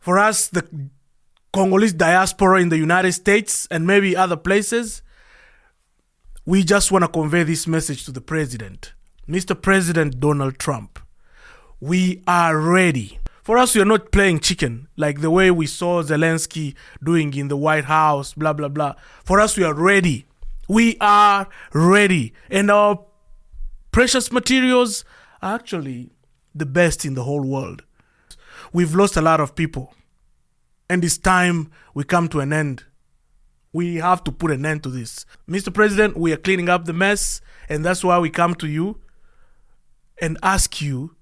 For us, the Congolese diaspora in the United States and maybe other places, we just want to convey this message to the president. Mr. President Donald Trump, we are ready. For us, we are not playing chicken like the way we saw Zelensky doing in the White House, blah, blah, blah. For us, we are ready. We are ready. And our precious materials are actually the best in the whole world. We've lost a lot of people. And it's time we come to an end. We have to put an end to this. Mr. President, we are cleaning up the mess. And that's why we come to you and ask you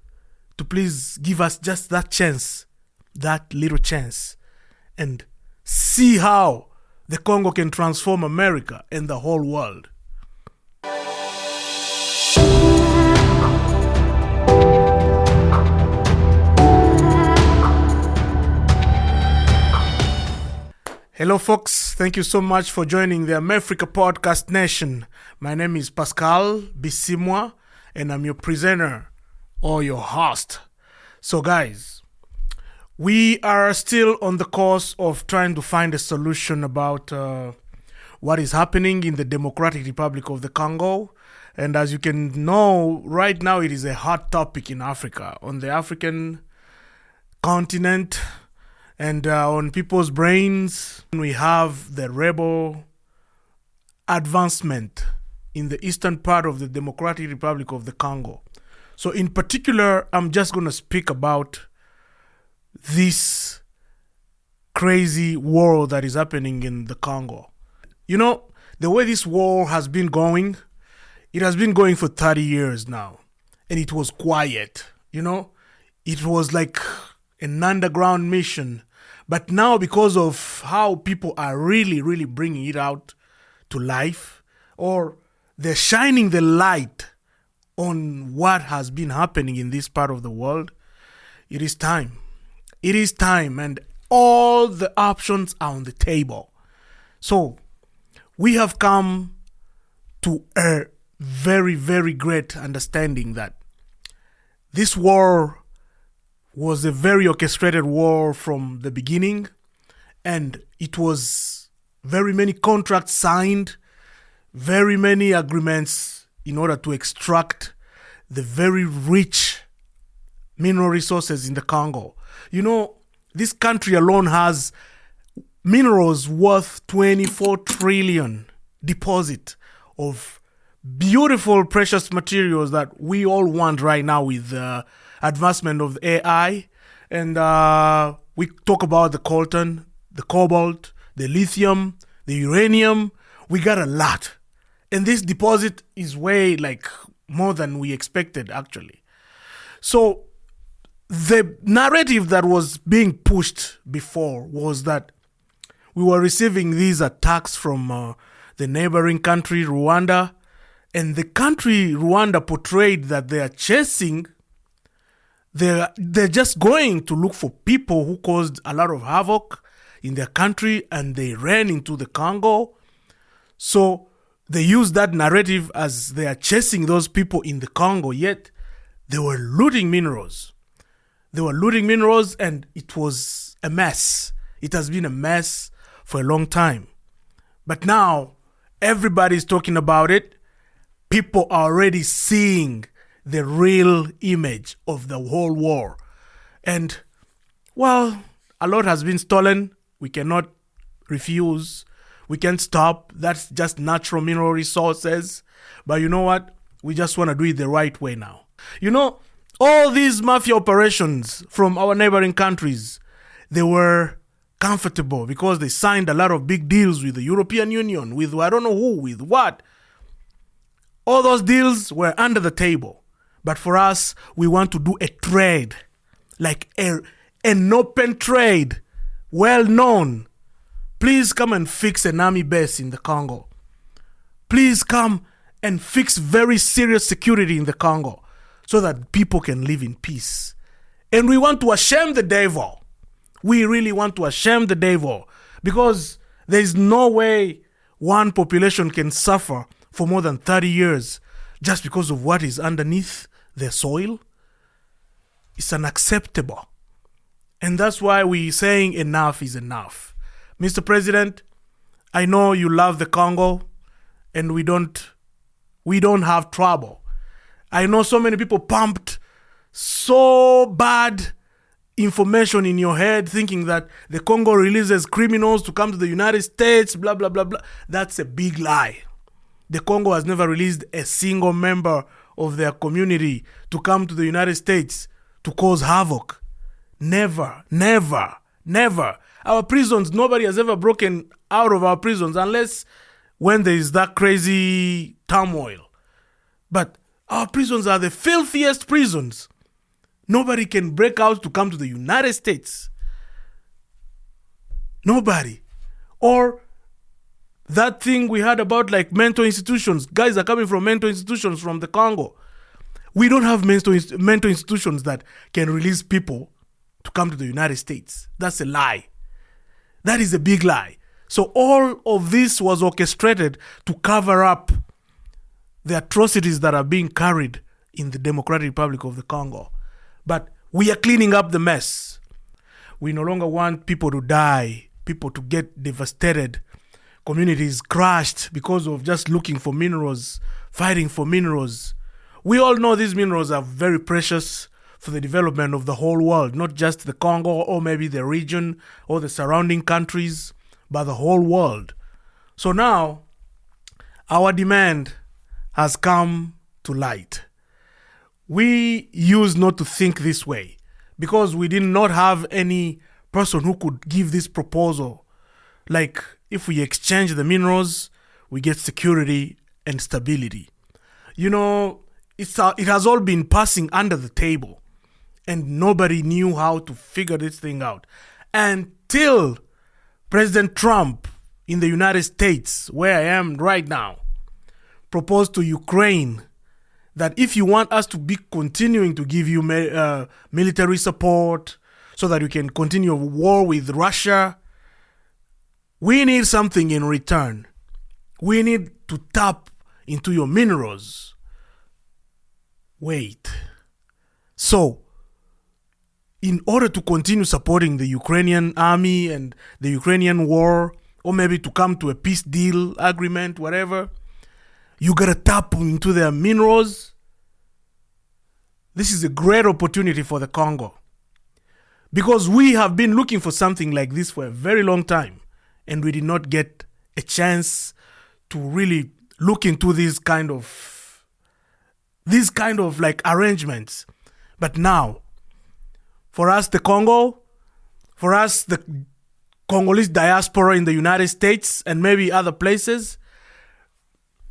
to please give us just that chance, that little chance, and see how the Congo can transform America and the whole world. Hello folks, thank you so much for joining the America Podcast Nation. My name is Pascal Bisimwa and I'm your presenter or your host. So guys, we are still on the course of trying to find a solution about what is happening in the Democratic Republic of the Congo. And as you can know, right now it is a hot topic in Africa, on the African continent. And on people's brains, we have the rebel advancement in the eastern part of the Democratic Republic of the Congo. So in particular, I'm just going to speak about this crazy war that is happening in the Congo. You know, the way this war has been going, it has been going for 30 years now. And it was quiet, you know. It was like an underground mission. But now, because of how people are really, really bringing it out to life, or they're shining the light on what has been happening in this part of the world, it is time. It is time, and all the options are on the table. So, we have come to a very, very great understanding that this war was a very orchestrated war from the beginning, and it was very many contracts signed, very many agreements in order to extract the very rich mineral resources in the Congo. You know, this country alone has minerals worth 24 trillion deposit of beautiful precious materials that we all want right now with advancement of AI. And we talk about the coltan, the cobalt, the lithium, the uranium. We got a lot. And this deposit is way like more than we expected, actually. So the narrative that was being pushed before was that we were receiving these attacks from the neighboring country, Rwanda. And the country, Rwanda, portrayed that they are chasing, they're just going to look for people who caused a lot of havoc in their country, and they ran into the Congo. So they used that narrative as they are chasing those people in the Congo, yet they were looting minerals. They were looting minerals, and it was a mess. It has been a mess for a long time. But now everybody's talking about it. People are already seeing the real image of the whole war. And, well, a lot has been stolen. We cannot refuse. We can't stop. That's just natural mineral resources. But you know what? We just want to do it the right way now. You know, all these mafia operations from our neighboring countries, they were comfortable because they signed a lot of big deals with the European Union, with I don't know who, with what. All those deals were under the table. But for us, we want to do a trade, like an open trade, well known. Please come and fix an army base in the Congo. Please come and fix very serious security in the Congo so that people can live in peace. And we want to shame the devil. We really want to shame the devil because there is no way one population can suffer for more than 30 years just because of what is underneath their soil. It's unacceptable. And that's why we're saying enough is enough. Mr. President, I know you love the Congo, and we don't have trouble. I know so many people pumped so bad information in your head thinking that the Congo releases criminals to come to the United States, blah, blah, blah, blah. That's a big lie. The Congo has never released a single member of their community to come to the United States to cause havoc. Never, never, never. Our prisons, nobody has ever broken out of our prisons unless when there is that crazy turmoil. But our prisons are the filthiest prisons. Nobody can break out to come to the United States. Nobody. Or that thing we heard about, like mental institutions. Guys are coming from mental institutions from the Congo. We don't have mental institutions that can release people to come to the United States. That's a lie. That is a big lie. So all of this was orchestrated to cover up the atrocities that are being carried in the Democratic Republic of the Congo. But we are cleaning up the mess. We no longer want people to die, people to get devastated, communities crushed because of just looking for minerals, fighting for minerals. We all know these minerals are very precious for the development of the whole world, not just the Congo or maybe the region or the surrounding countries, but the whole world. So now, our demand has come to light. We used not to think this way because we did not have any person who could give this proposal. Like, if we exchange the minerals, we get security and stability. You know, it has all been passing under the table and nobody knew how to figure this thing out until President Trump in the United States, where I am right now, proposed to Ukraine that if you want us to be continuing to give you military support so that you can continue a war with Russia, we need something in return. We need to tap into your minerals. Wait. So, in order to continue supporting the Ukrainian army and the Ukrainian war, or maybe to come to a peace deal agreement, whatever, you gotta tap into their minerals. This is a great opportunity for the Congo. Because we have been looking for something like this for a very long time. And we did not get a chance to really look into these kind of like arrangements. But now, for us, the Congo, for us, the Congolese diaspora in the United States and maybe other places,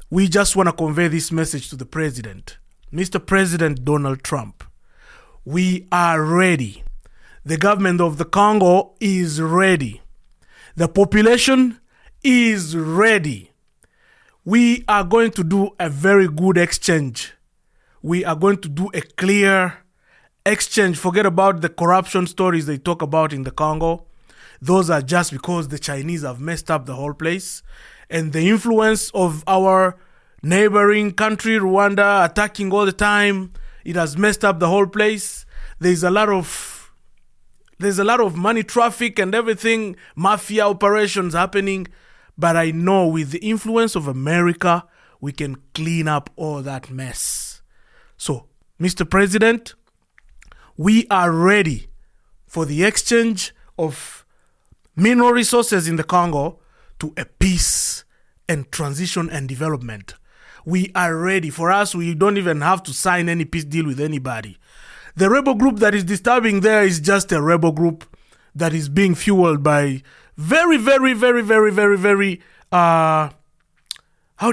we just want to convey this message to the president. Mr. President Donald Trump, we are ready. The government of the Congo is ready. The population is ready. We are going to do a very good exchange. We are going to do a clear exchange. Forget about the corruption stories they talk about in the Congo. Those are just because the Chinese have messed up the whole place. And the influence of our neighboring country, Rwanda, attacking all the time, it has messed up the whole place. There's a lot of money traffic and everything, mafia operations happening. But I know with the influence of America, we can clean up all that mess. So, Mr. President, we are ready for the exchange of mineral resources in the Congo to a peace and transition and development. We are ready. For us, we don't even have to sign any peace deal with anybody. The rebel group that is disturbing there is just a rebel group that is being fueled by very, how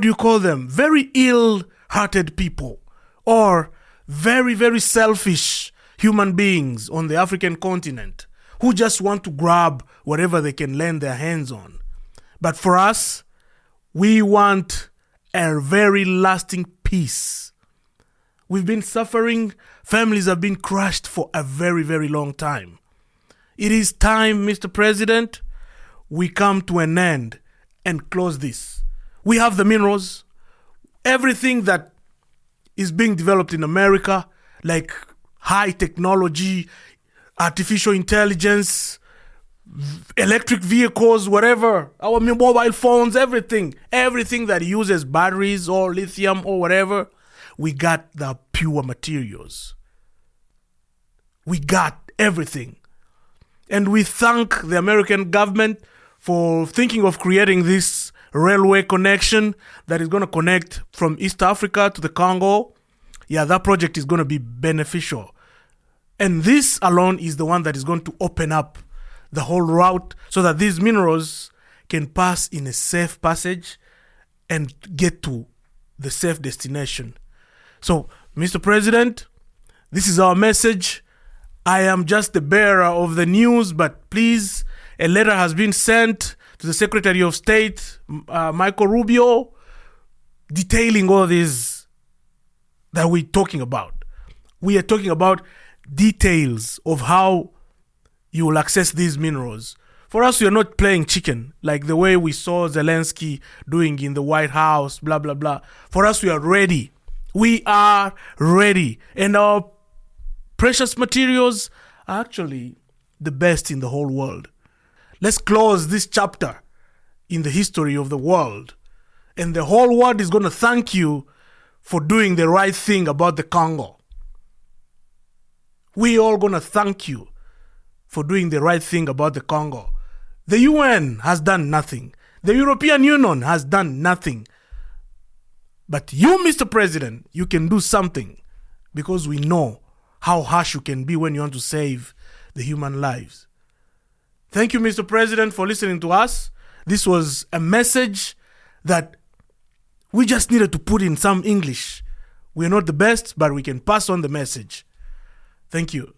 do you call them? Very ill-hearted people or very, very selfish human beings on the African continent who just want to grab whatever they can lay their hands on. But for us, we want a very lasting peace. We've been suffering. Families have been crushed for a very, very long time. It is time, Mr. President, we come to an end and close this. We have the minerals. Everything that is being developed in America, like high technology, artificial intelligence, electric vehicles, whatever, our mobile phones, everything that uses batteries or lithium or whatever, we got the pure materials. We got everything. And we thank the American government for thinking of creating this railway connection that is going to connect from East Africa to the Congo. Yeah, that project is going to be beneficial. And this alone is the one that is going to open up the whole route so that these minerals can pass in a safe passage and get to the safe destination. So, Mr. President, this is our message. I am just the bearer of the news, but please, a letter has been sent to the Secretary of State, Michael Rubio, detailing all this that we're talking about. We are talking about details of how you will access these minerals. For us, we are not playing chicken like the way we saw Zelensky doing in the White House, blah, blah, blah. For us, we are ready. We are ready. And our precious materials are actually the best in the whole world. Let's close this chapter in the history of the world. And the whole world is going to thank you for doing the right thing about the Congo. We all going to thank you for doing the right thing about the Congo. The UN has done nothing. The European Union has done nothing. But you, Mr. President, you can do something, because we know how harsh you can be when you want to save the human lives. Thank you, Mr. President, for listening to us. This was a message that we just needed to put in some English. We're not the best, but we can pass on the message. Thank you.